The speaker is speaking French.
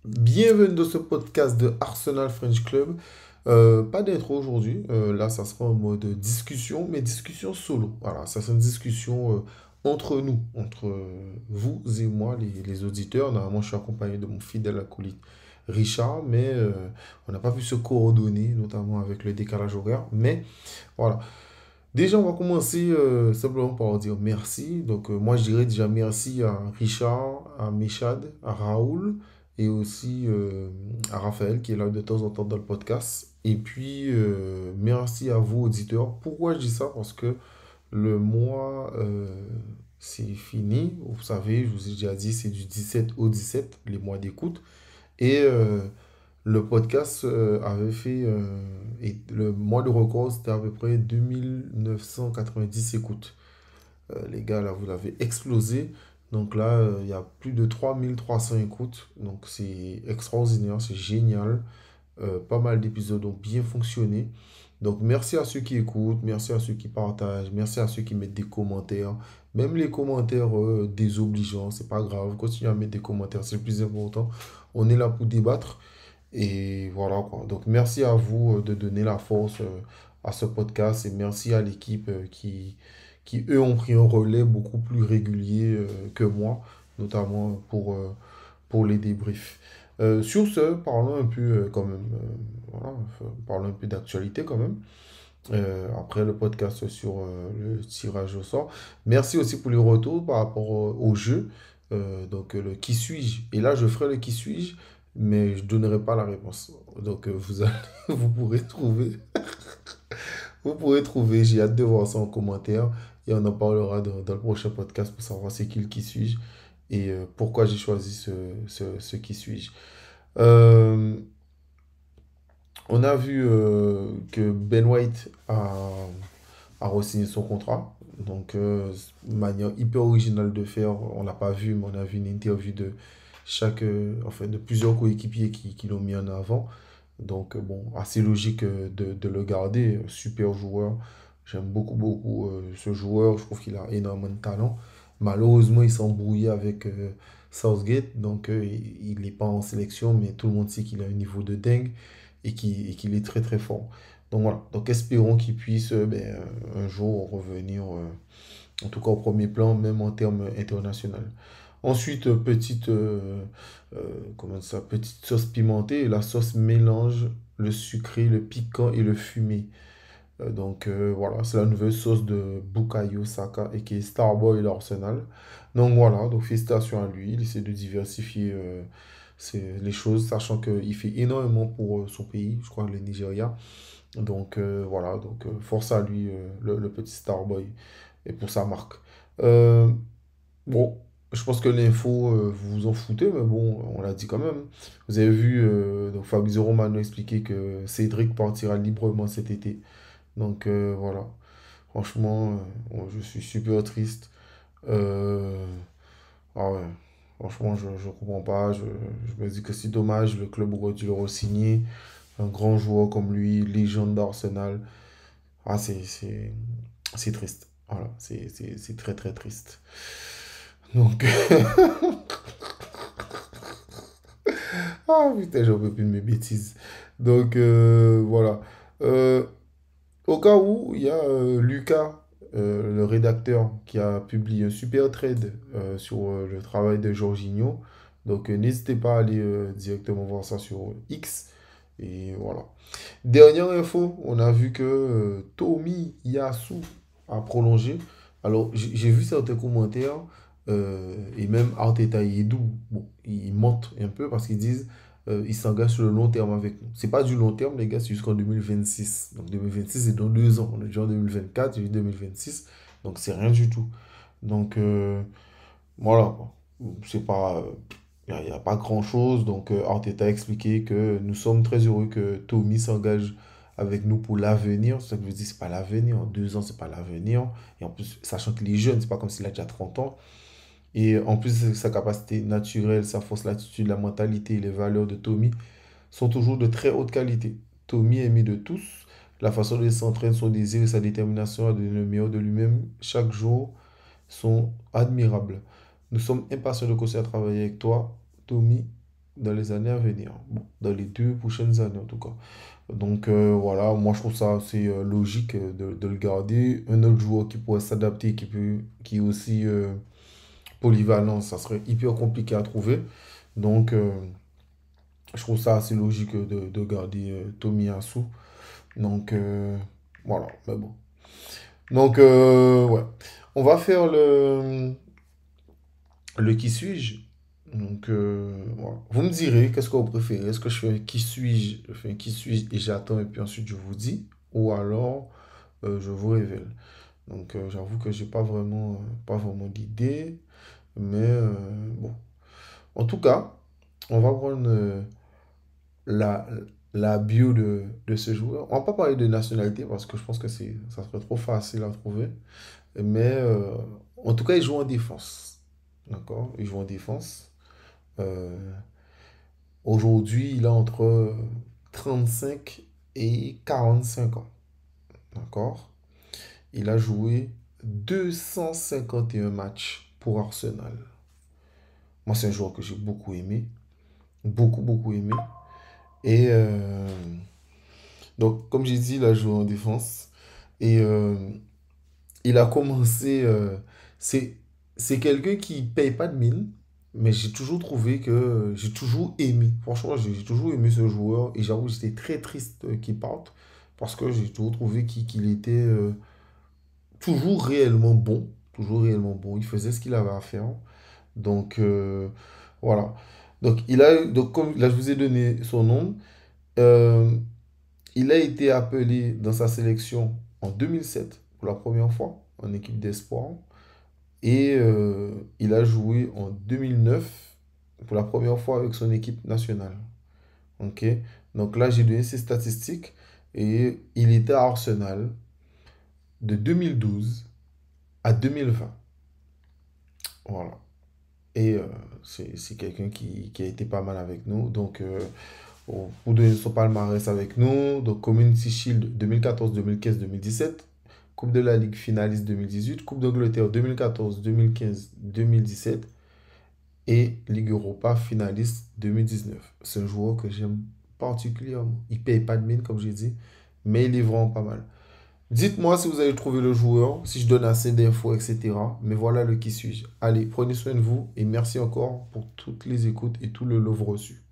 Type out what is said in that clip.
Bienvenue dans ce podcast de Arsenal French Club. Pas d'intro aujourd'hui. Là, ça sera en mode discussion, mais discussion solo. Voilà, ça sera une discussion entre nous, entre vous et moi, les auditeurs. Normalement, je suis accompagné de mon fidèle acolyte Richard, mais on n'a pas pu se coordonner, notamment avec le décalage horaire. Mais voilà. Déjà, on va commencer simplement par dire merci. Donc, moi, je dirais déjà merci à Richard, à Mechad, à Raoul et aussi à Raphaël qui est là de temps en temps dans le podcast. Et puis, merci à vous, auditeurs. Pourquoi je dis ça? Parce que le mois, c'est fini. Vous savez, je vous ai déjà dit, c'est du 17 au 17, les mois d'écoute. Et le podcast avait fait, et le mois de record, c'était à peu près 2990 écoutes. Les gars, là, vous l'avez explosé. Donc là, il y a plus de 3300 écoutes. Donc c'est extraordinaire, c'est génial. Pas mal d'épisodes ont bien fonctionné. Donc merci à ceux qui écoutent, merci à ceux qui partagent, merci à ceux qui mettent des commentaires. Même les commentaires désobligeants, c'est pas grave. Continuez à mettre des commentaires, c'est le plus important. On est là pour débattre. Et voilà quoi. Donc merci à vous de donner la force à ce podcast et merci à l'équipe qui, eux, ont pris un relais beaucoup plus régulier que moi, notamment pour les débriefs. Sur ce, parlons un peu quand même, voilà, parlons un peu d'actualité quand même. Après le podcast sur le tirage au sort. Merci aussi pour les retours par rapport au jeu. Donc le qui suis-je? Et là, je ferai le qui suis-je, mais je ne donnerai pas la réponse. Donc vous pourrez trouver, vous pourrez trouver. J'ai hâte de voir ça en commentaire et on en parlera dans le prochain podcast pour savoir c'est qui le qui suis-je et pourquoi j'ai choisi ce qui suis-je. Euh, on a vu que Ben White a re-signé son contrat. Donc, une manière hyper originale de faire. On l'a pas vu, mais on a vu une interview de enfin, de plusieurs coéquipiers qui l'ont mis en avant. Donc, bon, assez logique de le garder. Super joueur. J'aime beaucoup, beaucoup ce joueur. Je trouve qu'il a énormément de talent. Malheureusement, il s'est embrouillé avec Southgate. Donc, il n'est pas en sélection, mais tout le monde sait qu'il a un niveau de dingue et qu'il est très, très fort. Donc voilà, donc espérons qu'il puisse un jour revenir, en tout cas au premier plan, même en termes internationaux. Ensuite, comment ça, petite sauce pimentée. La sauce mélange le sucré, le piquant et le fumé. Voilà, c'est la nouvelle sauce de Bukayo Saka et qui est Starboy et l'Arsenal. Donc voilà, donc félicitations à lui. Il essaie de diversifier les choses, sachant qu'il fait énormément pour son pays, je crois, le Nigeria. Donc voilà, donc force à lui, le petit Starboy, et pour sa marque. Euh, bon, je pense que l'info, vous vous en foutez, mais bon, on l'a dit quand même. Vous avez vu, donc Fabrizio Romano expliquer que Cédric partira librement cet été. Donc voilà, franchement, bon, je suis super triste. Euh, ah ouais, franchement, je ne comprends pas. Je me dis que c'est dommage, le club aurait dû le re-signer. Un grand joueur comme lui, légende d'Arsenal. Ah, c'est triste. Voilà, c'est très très triste. Donc, ah putain, j'en peux plus de mes bêtises. Donc, voilà. Euh, Au cas où, il y a Lucas, le rédacteur, qui a publié un super trade sur le travail de Jorginho. Donc, n'hésitez pas à aller directement voir ça sur X. Et voilà. Dernière info, on a vu que Tomi Yasu a prolongé. Alors, j'ai vu certains commentaires et même Arteta et Edu, bon, ils mentent un peu parce qu'ils disent ils s'engagent sur le long terme avec nous. C'est pas du long terme, les gars, c'est jusqu'en 2026. Donc 2026, c'est dans 2 ans. On est déjà en 2024, j'ai vu 2026. Donc c'est rien du tout. Donc voilà, quoi. C'est pas. Il n'y a pas grand-chose. Donc, Arteta a expliqué que nous sommes très heureux que Tommy s'engage avec nous pour l'avenir. C'est ça que je veux dire, c'est pas l'avenir. En 2 ans, c'est pas l'avenir. Et en plus, sachant qu'il est jeune, c'est pas comme s'il a déjà 30 ans. Et en plus, sa capacité naturelle, sa force, l'attitude, la mentalité et les valeurs de Tommy sont toujours de très haute qualité. Tommy est aimé de tous. La façon dont il s'entraîne, son désir et sa détermination à donner le meilleur de lui-même chaque jour sont admirables. Nous sommes impatients de continuer à travailler avec toi, Tommy. dans les années à venir. Bon, dans les 2 prochaines années en tout cas. Donc voilà, moi je trouve ça assez logique de le garder. Un autre joueur qui pourrait s'adapter, qui est aussi polyvalent, ça serait hyper compliqué à trouver. Donc je trouve ça assez logique de garder Tomiyasu. Donc voilà, mais bon. Donc ouais. On va faire le qui suis-je. Donc voilà. Vous me direz qu'est-ce que vous préférez. Est-ce que je fais un qui suis-je, je fais un qui suis-je et j'attends et puis ensuite je vous dis. Ou alors je vous révèle. Donc j'avoue que j'ai pas vraiment d'idée. Mais bon. En tout cas, on va prendre la, la bio de ce joueur. On va pas parler de nationalité parce que je pense que ça serait trop facile à trouver. Mais en tout cas, il joue en défense. D'accord? Il joue en défense. Euh, Aujourd'hui, il a entre 35 et 45 ans. D'accord? Il a joué 251 matchs pour Arsenal. Moi, c'est un joueur que j'ai beaucoup aimé. Beaucoup, beaucoup aimé. Et donc, comme j'ai dit, il a joué en défense. Et il a commencé. C'est, c'est quelqu'un qui paye pas de mine, mais j'ai toujours trouvé que. J'ai toujours aimé. Franchement, j'ai toujours aimé ce joueur. Et j'avoue, j'étais très triste qu'il parte. Parce que j'ai toujours trouvé qu'il était toujours réellement bon. Toujours réellement bon. Il faisait ce qu'il avait à faire. Donc, voilà. Donc, comme là, je vous ai donné son nom. Euh, Il a été appelé dans sa sélection en 2007 pour la première fois en équipe d'espoir. Et il a joué en 2009 pour la première fois avec son équipe nationale. Ok? Donc là, j'ai donné ses statistiques. Et il était à Arsenal de 2012 à 2020. Voilà. Et c'est quelqu'un qui a été pas mal avec nous. Donc, pour donner son palmarès avec nous, donc Community Shield 2014, 2015, 2017, Coupe de la Ligue finaliste 2018, Coupe d'Angleterre 2014, 2015, 2017 et Ligue Europa finaliste 2019. C'est un joueur que j'aime particulièrement. Il paye pas de mine, comme j'ai dit, mais il est vraiment pas mal. Dites-moi si vous avez trouvé le joueur, si je donne assez d'infos, etc. Mais voilà le qui suis-je. Allez, prenez soin de vous et merci encore pour toutes les écoutes et tout le love reçu.